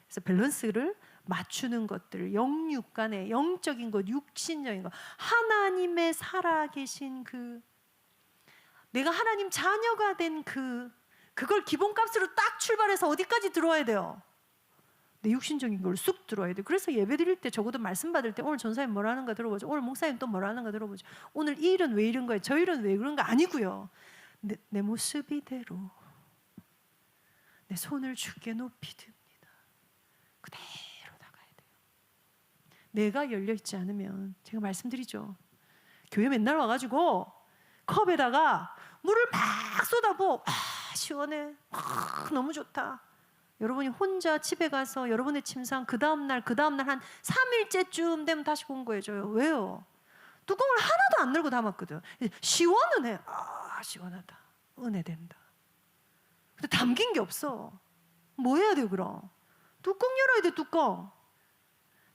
A: 그래서 밸런스를 맞추는 것들, 영육 간의 영적인 것, 육신적인 것, 하나님의 살아계신 내가 하나님 자녀가 된 그걸 기본값으로 딱 출발해서 어디까지 들어와야 돼요? 내 육신적인 걸 쑥 들어와야 돼. 그래서 예배 드릴 때, 적어도 말씀 받을 때 오늘 전사님 뭐라 하는가 들어보죠. 오늘 목사님 또 뭐라 하는가 들어보죠. 오늘 이 일은 왜 이런 거예요? 저 일은 왜 그런 거 아니고요. 내 모습 이대로 내 손을 주께 높이 듭니다. 그대로 나가야 돼요. 내가 열려있지 않으면, 제가 말씀드리죠, 교회 맨날 와가지고 컵에다가 물을 막 쏟아부어. 시원해, 너무 좋다. 여러분이 혼자 집에 가서 여러분의 침상 그 다음날 한 3일째쯤 되면 다시 공부해줘요. 왜요? 뚜껑을 하나도 안 열고 담았거든. 시원은 해. 시원하다. 은혜된다. 근데 담긴 게 없어. 뭐 해야 돼요 그럼? 뚜껑 열어야 돼. 뚜껑.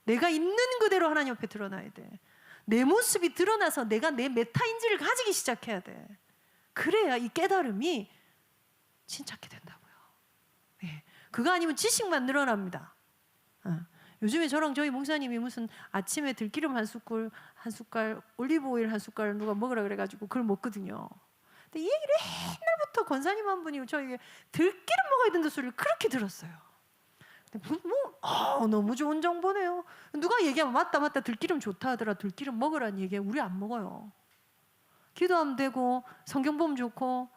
A: 내가 있는 그대로 하나님 앞에 드러나야 돼. 내 모습이 드러나서 내가 내 메타인지를 가지기 시작해야 돼. 그래야 이 깨달음이 진짜게 된다고요. 네. 그거 아니면 지식만 늘어납니다. 요즘에 저랑 저희 목사님이 무슨 아침에 들기름 한 숟갈, 올리브 오일 한 숟갈 누가 먹으라 그래가지고 그걸 먹거든요. 근데 이 얘기를 옛날부터 권사님 한 분이 저에게 들기름 먹어야 된다는 소리를 그렇게 들었어요. 너무 좋은 정보네요. 누가 얘기하면 맞다 들기름 좋다 하더라. 들기름 먹으라는 얘기에 우리 안 먹어요. 기도하면 되고 성경 보면 좋고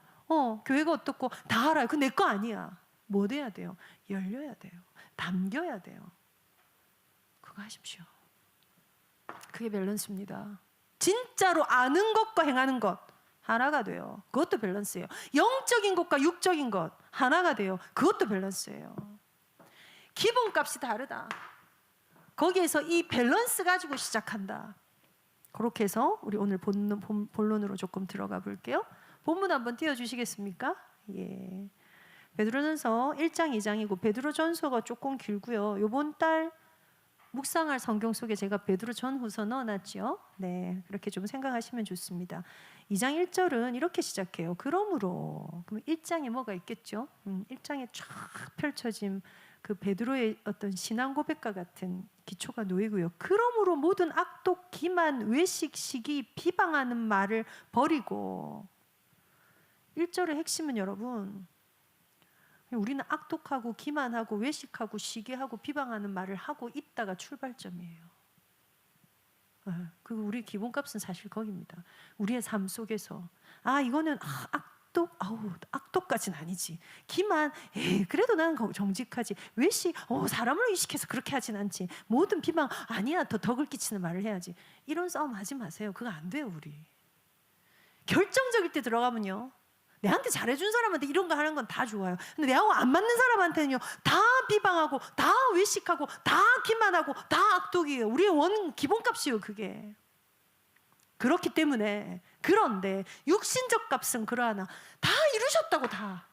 A: 교회가 어떻고 다 알아요. 그거 내 거 아니야. 뭐 돼야 돼요? 열려야 돼요. 담겨야 돼요. 그거 하십시오. 그게 밸런스입니다. 진짜로 아는 것과 행하는 것 하나가 돼요. 그것도 밸런스예요. 영적인 것과 육적인 것 하나가 돼요. 그것도 밸런스예요. 기본값이 다르다. 거기에서 이 밸런스 가지고 시작한다. 그렇게 해서 우리 오늘 본론으로 조금 들어가 볼게요. 본문 한번 띄워주시겠습니까? 예. 베드로전서 1장 2장이고 베드로전서가 조금 길고요. 이번 달 묵상할 성경 속에 제가 베드로전후서 넣어놨죠. 네, 그렇게 좀 생각하시면 좋습니다. 2장 1절은 이렇게 시작해요. 그러므로 그럼 1장에 뭐가 있겠죠? 1장에 쫙 펼쳐진 그 베드로의 어떤 신앙 고백과 같은 기초가 놓이고요. 그러므로 모든 악독, 기만, 외식, 시기, 비방하는 말을 버리고 1절의 핵심은 여러분 우리는 악독하고 기만하고 외식하고 시기하고 비방하는 말을 하고 있다가 출발점이에요. 그 우리 기본값은 사실 거기입니다. 우리의 삶 속에서 이거는 악독까지는 아니지. 기만, 그래도 나는 정직하지. 외식, 사람을 의식해서 그렇게 하진 않지. 모든 비방, 아니야, 더 덕을 끼치는 말을 해야지. 이런 싸움 하지 마세요. 그거 안 돼요, 우리. 결정적일 때 들어가면요. 내한테 잘해준 사람한테 이런 거 하는 건 다 좋아요. 근데 내하고 안 맞는 사람한테는요, 다 비방하고, 다 외식하고, 다 기만하고, 다 악독이에요. 우리의 기본값이에요, 그게. 그렇기 때문에 그런데 육신적 값은 그러하나 다 이루셨다고 다.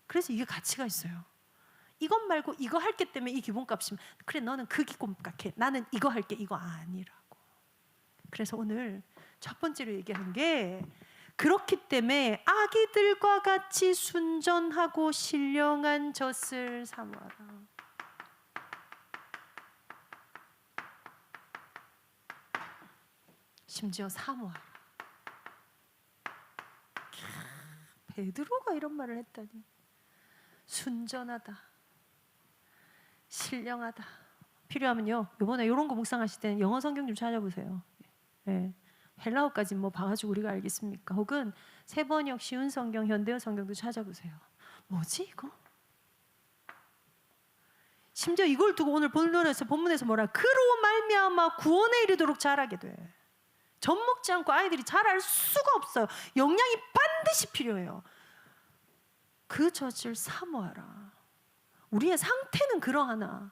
A: 그래서 이게 가치가 있어요. 이것 말고 이거 할게 때문에 이 기본값이면 그래 너는 그 기본값해. 나는 이거 할게 이거 아니라고. 그래서 오늘 첫 번째로 얘기하는 게 그렇기 때문에 아기들과 같이 순전하고 신령한 젖을 사모하라. 심지어 사모하라. 베드로가 이런 말을 했다니. 순전하다. 신령하다. 필요하면요. 이번에 이런 거 묵상하실 때는 영어 성경 좀 찾아보세요. 네. 헬라어까지 뭐 봐가지고 우리가 알겠습니까? 혹은 세번역 쉬운 성경, 현대어 성경도 찾아보세요. 뭐지 이거? 심지어 이걸 두고 오늘 본문에서 뭐라? 그로 말미암아 구원에 이르도록 자라게 돼. 젖 먹지 않고 아이들이 자랄 수가 없어요. 영양이 반드시 필요해요. 그 젖을 사모하라. 우리의 상태는 그러하나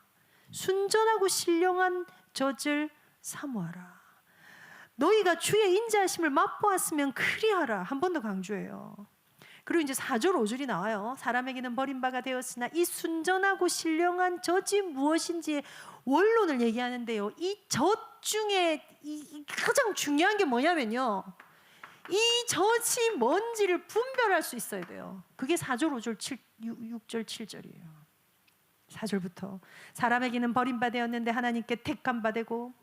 A: 순전하고 신령한 젖을 사모하라. 너희가 주의 인자하심을 맛보았으면 그리하라. 한 번 더 강조해요. 그리고 이제 4절 5절이 나와요. 사람에게는 버림바가 되었으나 이 순전하고 신령한 젖이 무엇인지의 원론을 얘기하는데요. 이 젖 중에 이 가장 중요한 게 뭐냐면요. 이 젖이 뭔지를 분별할 수 있어야 돼요. 그게 4절 5절 6절 7절이에요. 4절부터 사람에게는 버림바 되었는데 하나님께 택한 바 되고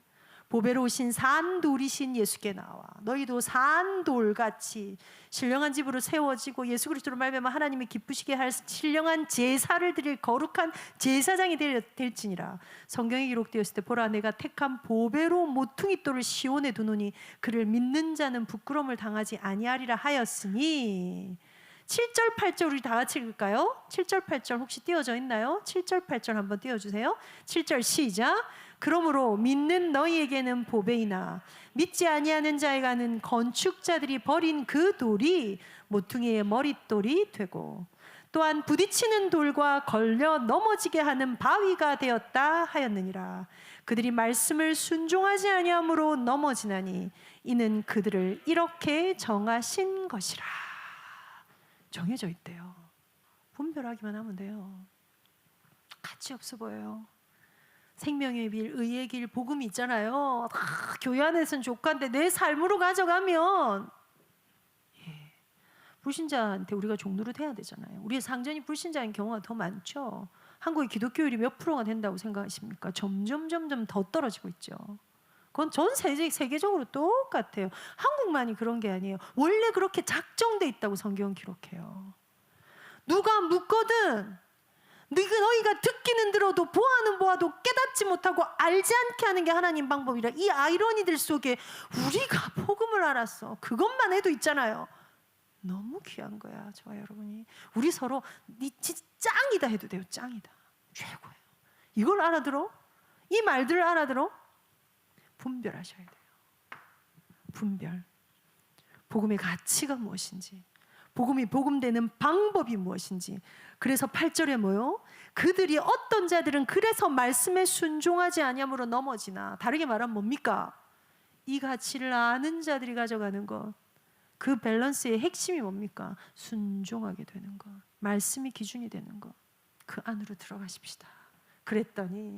A: 보배로 오신 산돌이신 예수께 나와 너희도 산돌같이 신령한 집으로 세워지고 예수 그리스도로 말미암아 하나님이 기쁘시게 할 신령한 제사를 드릴 거룩한 제사장이 될지니라. 성경에 기록되었을 때 보라 내가 택한 보배로 모퉁이돌을 시온에 두노니 그를 믿는 자는 부끄러움을 당하지 아니하리라 하였으니 7절 8절 우리 다 같이 읽을까요? 7절 8절 혹시 띄워져 있나요? 7절 8절 한번 띄워주세요. 7절 시작. 그러므로 믿는 너희에게는 보배이나 믿지 아니하는 자에게는 건축자들이 버린 그 돌이 모퉁이의 머릿돌이 되고 또한 부딪히는 돌과 걸려 넘어지게 하는 바위가 되었다 하였느니라. 그들이 말씀을 순종하지 아니함으로 넘어지나니 이는 그들을 이렇게 정하신 것이라. 정해져 있대요. 분별하기만 하면 돼요. 가치 없어 보여요. 생명의 길, 의의 길, 복음이 있잖아요. 교회 안에서는 족한데 내 삶으로 가져가면 불신자한테 우리가 종노릇 해야 되잖아요. 우리의 상전이 불신자인 경우가 더 많죠. 한국의 기독교율이 몇 프로가 된다고 생각하십니까? 점점 더 떨어지고 있죠. 그건 전 세계적으로 똑같아요. 한국만이 그런 게 아니에요. 원래 그렇게 작정돼 있다고 성경은 기록해요. 누가 묻거든 너희가 듣기는 들어도 보아는 보아도 깨닫지 못하고 알지 않게 하는 게 하나님 방법이라. 이 아이러니들 속에 우리가 복음을 알았어. 그것만 해도 있잖아요. 너무 귀한 거야. 저와 여러분이. 우리 서로 니 진짜 짱이다 해도 돼요. 짱이다. 최고예요. 이걸 알아들어? 이 말들을 알아들어? 분별하셔야 돼요. 분별. 복음의 가치가 무엇인지, 복음이 복음되는 방법이 무엇인지. 그래서 8절에 뭐요? 그들이 어떤 자들은 그래서 말씀에 순종하지 아니함으로 넘어지나. 다르게 말하면 뭡니까? 이 가치를 아는 자들이 가져가는 것. 그 밸런스의 핵심이 뭡니까? 순종하게 되는 것. 말씀이 기준이 되는 것. 그 안으로 들어가십시다. 그랬더니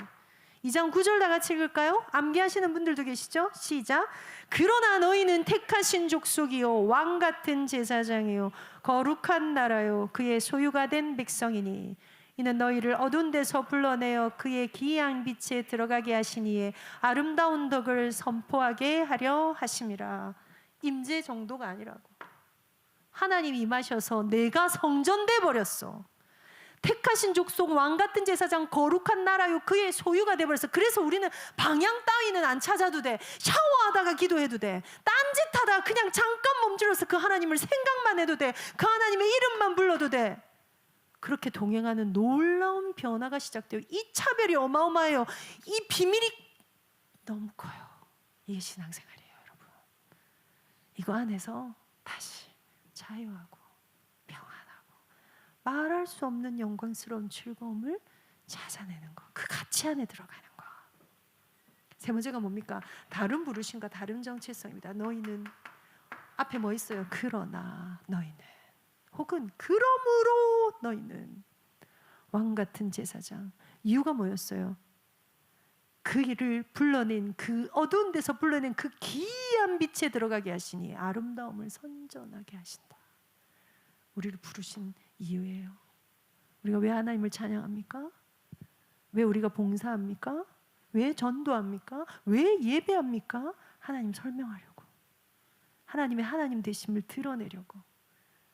A: 2장 9절 다 같이 읽을까요? 암기하시는 분들도 계시죠? 시작. 그러나 너희는 택하신 족속이요 왕 같은 제사장이요 거룩한 나라요 그의 소유가 된 백성이니 이는 너희를 어두운 데서 불러내어 그의 기이한 빛에 들어가게 하시니에 아름다운 덕을 선포하게 하려 하심이라. 임재 정도가 아니라고. 하나님이 임하셔서 내가 성전돼 버렸어. 택하신 족속 왕 같은 제사장 거룩한 나라요 그의 소유가 돼버렸어. 그래서 우리는 방향 따위는 안 찾아도 돼. 샤워하다가 기도해도 돼. 딴짓하다가 그냥 잠깐 멈추어서 그 하나님을 생각만 해도 돼. 그 하나님의 이름만 불러도 돼. 그렇게 동행하는 놀라운 변화가 시작돼요. 이 차별이 어마어마해요. 이 비밀이 너무 커요. 이게 신앙생활이에요, 여러분. 이거 안에서 다시 자유하고 말할 수 없는 영광스러운 즐거움을 찾아내는 것. 그 가치 안에 들어가는 것. 세 번째가 뭡니까? 다른 부르심과 다른 정체성입니다. 너희는 앞에 뭐 있어요? 그러나 너희는 혹은 그러므로 너희는 왕 같은 제사장. 이유가 뭐였어요? 그를 불러낸 그 어두운 데서 불러낸 그 기이한 빛에 들어가게 하시니 아름다움을 선전하게 하신다. 우리를 부르신 이유예요. 우리가 왜 하나님을 찬양합니까? 왜 우리가 봉사합니까? 왜 전도합니까? 왜 예배합니까? 하나님 설명하려고. 하나님의 하나님 되심을 드러내려고.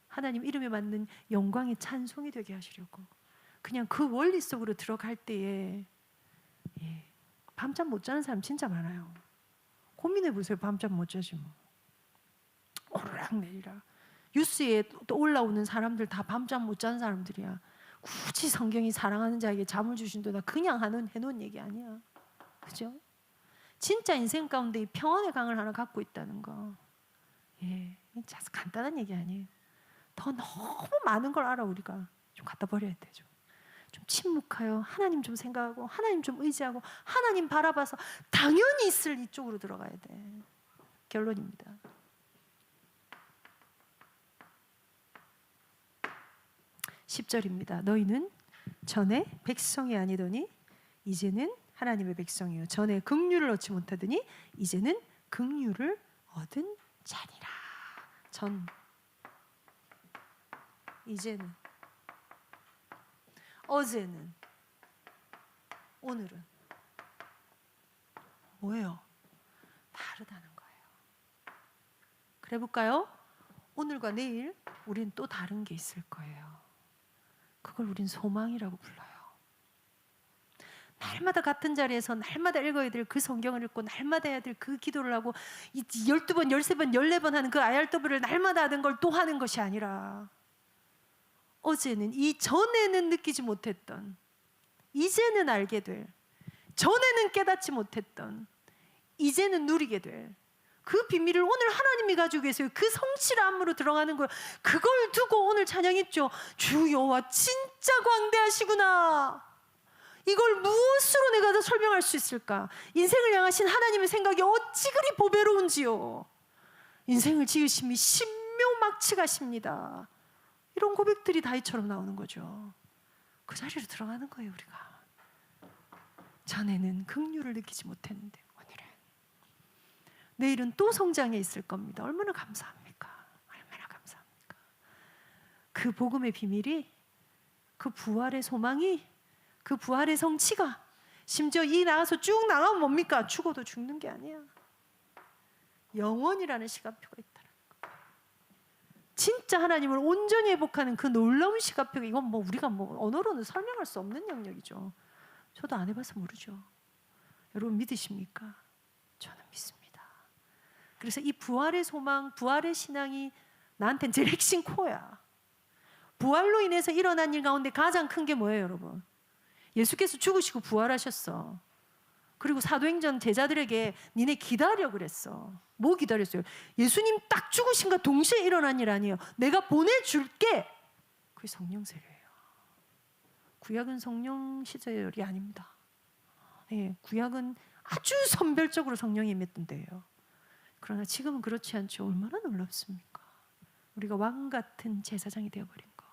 A: 하나님 이름에 맞는 영광의 찬송이 되게 하시려고. 그냥 그 원리 속으로 들어갈 때에 밤잠 못 자는 사람 진짜 많아요. 고민해 보세요. 밤잠 못 자지 뭐. 오르락내리락. 뉴스에 또 올라오는 사람들 다 밤잠 못 자는 사람들이야. 굳이 성경이 사랑하는 자에게 잠을 주신도다 그냥 해놓은 얘기 아니야. 그죠? 진짜 인생 가운데 이 평안의 강을 하나 갖고 있다는 거. 진짜 간단한 얘기 아니에요. 더 너무 많은 걸 알아. 우리가 좀 갖다 버려야 되죠. 좀 침묵하여 하나님 좀 생각하고 하나님 좀 의지하고 하나님 바라봐서 당연히 있을 이쪽으로 들어가야 돼. 결론입니다. 10절입니다. 너희는 전에 백성이 아니더니 이제는 하나님의 백성이요. 전에 긍휼을 얻지 못하더니 이제는 긍휼을 얻은 자니라. 전, 이제는, 어제는, 오늘은 뭐예요? 다르다는 거예요. 그래 볼까요? 오늘과 내일 우린 또 다른 게 있을 거예요. 그걸 우린 소망이라고 불러요. 날마다 같은 자리에서 날마다 읽어야 될 그 성경을 읽고 날마다 해야 될 그 기도를 하고 12번, 13번, 14번 하는 그 IRW를 날마다 하는 걸 또 하는 것이 아니라 어제는 이전에는 느끼지 못했던 이제는 알게 될 전에는 깨닫지 못했던 이제는 누리게 될 그 비밀을 오늘 하나님이 가지고 계세요. 그 성취를 안으로 들어가는 거예요. 그걸 두고 오늘 찬양했죠. 주 여호와 진짜 광대하시구나. 이걸 무엇으로 내가 더 설명할 수 있을까? 인생을 향하신 하나님의 생각이 어찌 그리 보배로운지요. 인생을 지으심이 신묘막측하십니다. 이런 고백들이 다윗처럼 나오는 거죠. 그 자리로 들어가는 거예요. 우리가 전에는 긍휼을 느끼지 못했는데 내일은 또 성장해 있을 겁니다. 얼마나 감사합니까? 얼마나 감사합니까? 그 복음의 비밀이, 그 부활의 소망이, 그 부활의 성취가 심지어 이 나가서 쭉 나가면 뭡니까? 죽어도 죽는 게 아니야. 영원이라는 시간표가 있다는 거. 진짜 하나님을 온전히 회복하는 그 놀라운 시간표가, 이건 뭐 우리가 뭐 언어로는 설명할 수 없는 영역이죠. 저도 안 해봐서 모르죠. 여러분 믿으십니까? 저는 믿습니다. 그래서 이 부활의 소망, 부활의 신앙이 나한테는 제일 핵심 코어야. 부활로 인해서 일어난 일 가운데 가장 큰 게 뭐예요, 여러분? 예수께서 죽으시고 부활하셨어. 그리고 사도행전 제자들에게 니네 기다려 그랬어. 뭐 기다렸어요? 예수님 딱 죽으신과 동시에 일어난 일 아니에요. 내가 보내줄게. 그게 성령 세례예요. 구약은 성령 시절이 아닙니다. 네, 구약은 아주 선별적으로 성령이 임했던 때예요. 그러나 지금은 그렇지 않죠. 얼마나 놀랍습니까? 우리가 왕 같은 제사장이 되어버린 거.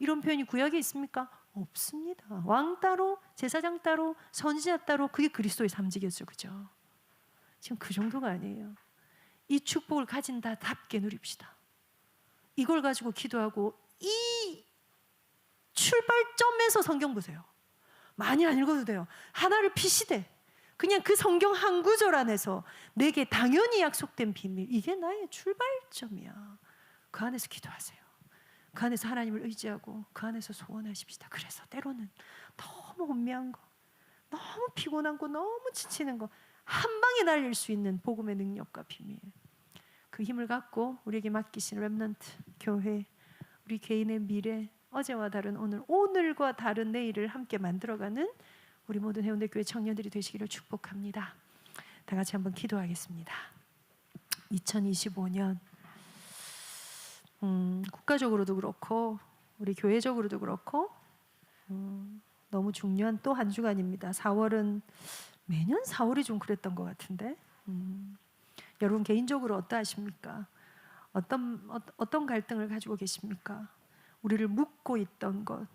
A: 이런 표현이 구약에 있습니까? 없습니다. 왕 따로, 제사장 따로, 선지자 따로, 그게 그리스도의 삼직이었죠. 그죠? 지금 그 정도가 아니에요. 이 축복을 가진다답게 누립시다. 이걸 가지고 기도하고, 이 출발점에서 성경 보세요. 많이 안 읽어도 돼요. 하나를 피시되 그냥 그 성경 한 구절 안에서 내게 당연히 약속된 비밀, 이게 나의 출발점이야. 그 안에서 기도하세요. 그 안에서 하나님을 의지하고 그 안에서 소원하십시다. 그래서 때로는 너무 혼미한 거, 너무 피곤한 거, 너무 지치는 거 한 방에 날릴 수 있는 복음의 능력과 비밀, 그 힘을 갖고 우리에게 맡기신 렘넌트 교회, 우리 개인의 미래, 어제와 다른 오늘, 오늘과 다른 내일을 함께 만들어가는 우리 모든 해운대 교회 청년들이 되시기를 축복합니다. 다 같이 한번 기도하겠습니다. 2025년 국가적으로도 그렇고 우리 교회적으로도 그렇고 너무 중요한 또 한 주간입니다. 4월은 매년 4월이 좀 그랬던 것 같은데 여러분 개인적으로 어떠하십니까? 어떤 갈등을 가지고 계십니까? 우리를 묶고 있던 것,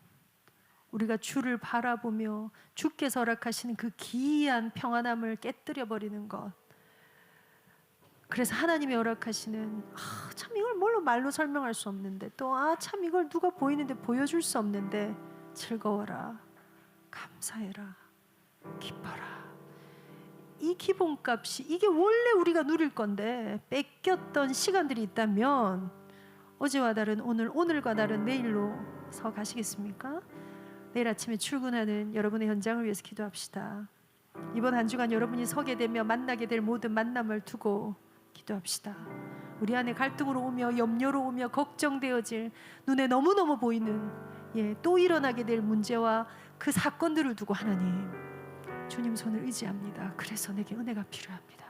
A: 우리가 주를 바라보며 주께서 허락하시는 그 기이한 평안함을 깨뜨려버리는 것, 그래서 하나님이 허락하시는 참 이걸 뭘로 말로 설명할 수 없는데, 또 참 이걸 누가 보이는데 보여줄 수 없는데, 즐거워라, 감사해라, 기뻐라. 이 기본값이, 이게 원래 우리가 누릴 건데 뺏겼던 시간들이 있다면 어제와 다른 오늘, 오늘과 다른 내일로 서 가시겠습니까? 내일 아침에 출근하는 여러분의 현장을 위해서 기도합시다. 이번 한 주간 여러분이 서게 되며 만나게 될 모든 만남을 두고 기도합시다. 우리 안에 갈등으로 오며 염려로 오며 걱정되어질, 눈에 너무너무 보이는 또 일어나게 될 문제와 그 사건들을 두고 하나님, 주님 손을 의지합니다. 그래서 내게 은혜가 필요합니다.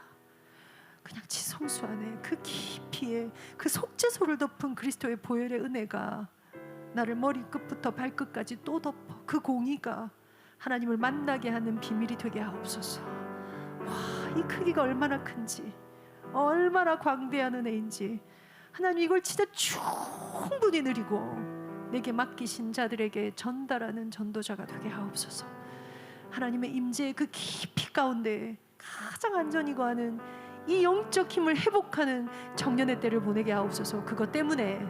A: 그냥 지성수 안에 그 깊이에 그 속죄소를 덮은 그리스도의 보혈의 은혜가 나를 머리끝부터 발끝까지 또 덮어 그 공의가 하나님을 만나게 하는 비밀이 되게 하옵소서. 와, 이 크기가 얼마나 큰지, 얼마나 광대한 은혜인지 하나님 이걸 진짜 충분히 누리고 내게 맡기신 자들에게 전달하는 전도자가 되게 하옵소서. 하나님의 임재의 그 깊이 가운데 가장 안전히 거하는 이 영적 힘을 회복하는 정년의 때를 보내게 하옵소서. 그것 때문에,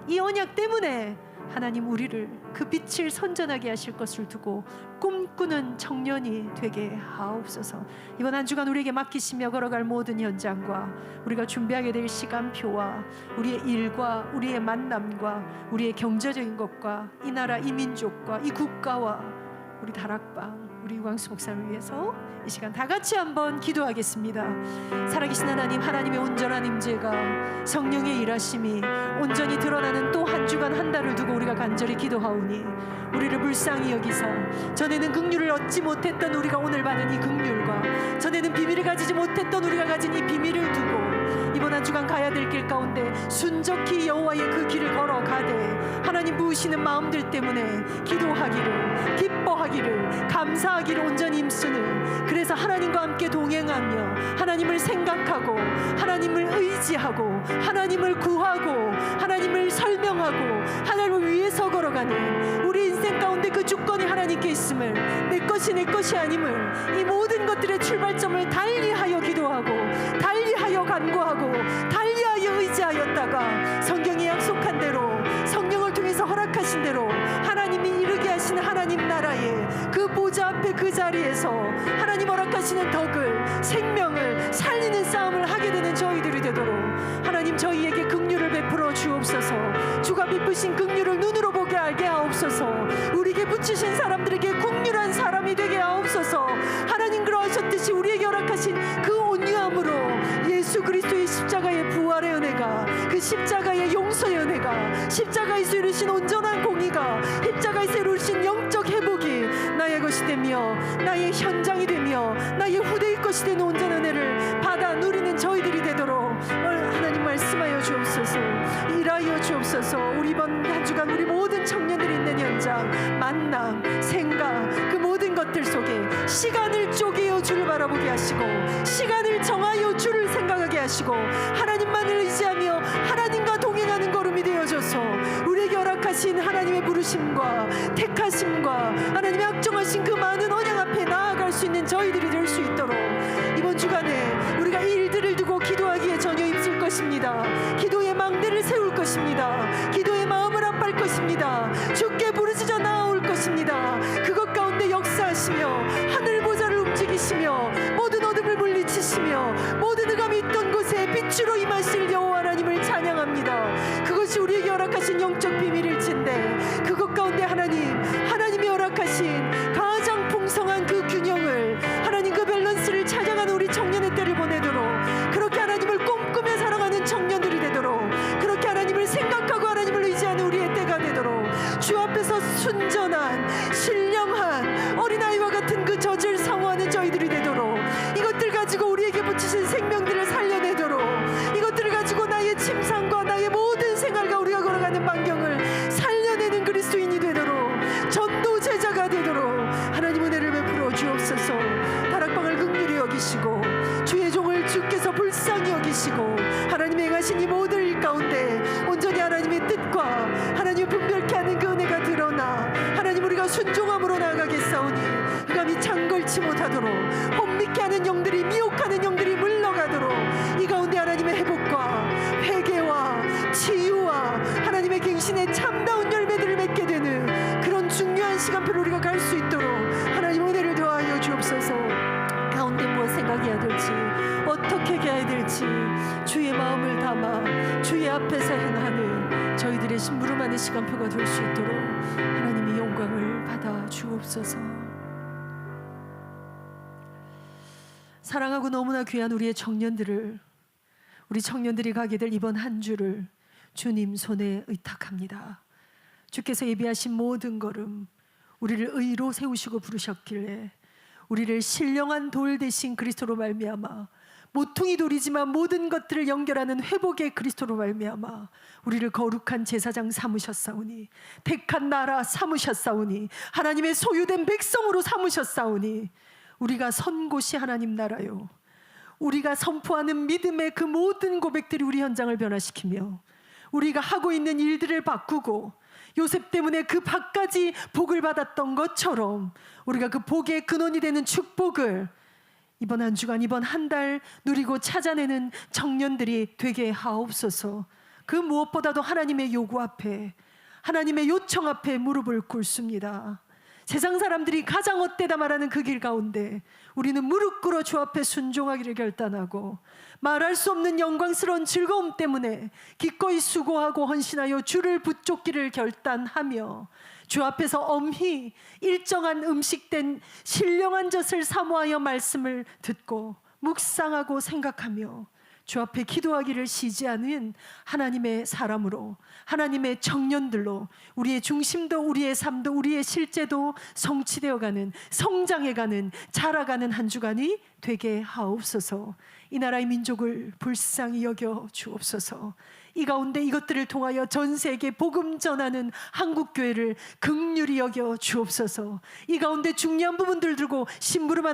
A: 이 언약 때문에 하나님 우리를 그 빛을 선전하게 하실 것을 두고 꿈꾸는 청년이 되게 하옵소서. 이번 한 주간 우리에게 맡기시며 걸어갈 모든 현장과 우리가 준비하게 될 시간표와 우리의 일과 우리의 만남과 우리의 경제적인 것과 이 나라, 이 민족과 이 국가와 우리 다락방, 우리 유광수 목사를 위해서 이 시간 다 같이 한번 기도하겠습니다. 살아계신 하나님, 하나님의 온전한 임재가, 성령의 일하심이 온전히 드러나는 또 한 주간 한 달을 두고 우리가 간절히 기도하오니 우리를 불쌍히 여기사 전에는 긍휼을 얻지 못했던 우리가 오늘 받은 이 긍휼과 전에는 비밀을 가지지 못했던 우리가 가진 이 비밀을 두고 이번 한 주간 가야 될 길 가운데 순적히 여호와의 그 길을 걸어가되 하나님 부으시는 마음들 때문에 기도하기를, 기뻐하기를, 감사하기를 온전히 힘쓰는, 그래서 하나님과 함께 동행하며 하나님을 생각하고 하나님을 의지하고 하나님을 구하고 하나님을 설명하고 하나님을 위해서 걸어가는 우리 인생 가운데 그 주권이 하나님께 있음을, 내 것이 내 것이 아님을, 이 모든 것들의 출발점을 달리하여 기도하고 달리하여 간구하고 달리하여 의지하였다가 성경이 약속한 대로, 성령을 통해서 허락하신 대로 하나님이 이루게 하신 하나님 나라의 그 그 보좌 앞에 그 자리에서 하나님 허락하시는 덕을, 생명을 살리는 싸움을 하게 되는 저희들이 되도록 하나님 저희에게 긍휼을 베풀어 주옵소서. 주가 베푸신 긍휼을 눈으로 보게 알게 하옵소서. 우리에게 붙이신 사람들에게 긍휼한 사람이 되게 하옵소서. 하나님 그러하셨듯이 우리에게 허락하신 그 온유함으로 예수 그리스도의 십자가의 부활의 은혜가, 그 십자가의 용서의 은혜가, 십자가에서 이루신 온전한 공의가, 십자가에서 이루신 영적 회복이 나의 것이 되며 나의 현장이 되며 나의 후대의 것이 되는 온전한 은혜를 받아 누리는 저희들이 되도록 하나님 말씀하여 주옵소서. 일하여 주옵소서. 우리 이번 한 주간 우리 모든 청년들이 있는 현장, 만남, 생각, 그 모든 것들 속에 시간을 쪼개어 주를 바라보게 하시고 시간을 정하여 주를 생각하게 하시고 하나님만을 의지하며 하나님과 동행하는 걸음이 되어져서 우리에게 허락하신 하나님의 부르심과 택하심과 하나님의 확정하신 그 많은 언약 앞에 나아갈 수 있는 저희들이 될 수 있도록 이번 주간에 우리가 일들을 두고 기도하기에 전혀 힘쓸 것입니다. 기도의 망대를 세울 것입니다. 기도의 마음을 합할 것입니다. 주께 부르짖어 나아올 것입니다. 그것 가운데 역사하시며 하늘 보좌를 움직이시며 모든 어둠을 물리치시며 모든 흑암이 있던 곳에 빛으로 임하실 여호와 하나님을 찬양합니다. 그것이 우리에게 허락하신 영적 비밀일진데 그것 가운데 하나님이 허락하신 가장 풍성한 그 균형을 하나님 그 밸런스를 찾아가는 우리 청년의 때를 보내도록 그렇게 하나님을 꿈꾸며 살아가는 청년들이 되도록 그렇게 하나님을 생각하고 하나님을 의지하는 우리의 때가 되도록 주 앞에서 순전한 신령한 어린아이와 같은 그 젖을 사모하는 저희들이 되도록 이것들 가지고 우리에게 붙이신 생명들을 살려내도록 이것들을 가지고 나의 침상과 나의 모든 생활과 우리가 걸어가는 반경을 살려내는 그리스도인이 되도록 전도 제자가 되도록 하나님 은혜를 베풀어 주옵소서. 다락방을 긍휼히 여기시고 주의 종을 주께서 불쌍히 여기시고 하나님의 행하신 이 모든 일 가운데 온전히 하나님의 뜻과 하나님의 분별케 하는 그 은혜가 드러나 하나님 우리가 순종함으로 나아가겠사오니 흑암이 창걸치 못하도록 혼미케 하는 영들이 미혹하는 영들이 물러가도록 이 가운데 하나님의 회복과 회개와 치유와 하나님의 갱신의 참다운 열매들을 맺게 되는 그런 중요한 시간표로 우리가 갈 수 있도록 하나님 은혜를 더하여 주옵소서. 가운데 무엇 생각해야 될지 어떻게 해야 될지 주의 마음을 담아 주의 앞에서 행하는 저희들의 심부름하는 시간표가 될 수 있도록 하나님의 영광을 받아 주옵소서. 사랑하고 너무나 귀한 우리의 청년들을 우리 청년들이 가게 될 이번 한 주를 주님 손에 의탁합니다. 주께서 예비하신 모든 걸음 우리를 의로 세우시고 부르셨길래 우리를 신령한 돌 대신 그리스도로 말미암아 모퉁이 돌이지만 모든 것들을 연결하는 회복의 그리스도로 말미암아 우리를 거룩한 제사장 삼으셨사오니 택한 나라 삼으셨사오니 하나님의 소유된 백성으로 삼으셨사오니 우리가 선 곳이 하나님 나라요 우리가 선포하는 믿음의 그 모든 고백들이 우리 현장을 변화시키며 우리가 하고 있는 일들을 바꾸고 요셉 때문에 그 밭까지 복을 받았던 것처럼 우리가 그 복의 근원이 되는 축복을 이번 한 주간 이번 한 달 누리고 찾아내는 청년들이 되게 하옵소서. 그 무엇보다도 하나님의 요구 앞에 하나님의 요청 앞에 무릎을 꿇습니다. 세상 사람들이 가장 헛되다 말하는 그 길 가운데 우리는 무릎 꿇어 주 앞에 순종하기를 결단하고 말할 수 없는 영광스러운 즐거움 때문에 기꺼이 수고하고 헌신하여 주를 붙잡기를 결단하며 주 앞에서 엄히 일정한 음식된 신령한 젖을 사모하여 말씀을 듣고 묵상하고 생각하며 주 앞에 기도하기를 쉬지않은 하나님의 사람으로 하나님의 청년들로 우리의 중심도 우리의 삶도 우리의 실제도 성취되어가는 성장해가는 자라가는 한 주간이 되게 하옵소서. 이 나라의 민족을 불쌍히 여겨 주옵소서. 이 가운데 이것들을 통하여 전 세계 복음 전하는 한국교회를 긍휼히 여겨 주옵소서. 이 가운데 중요한 부분들 들고 심부름하는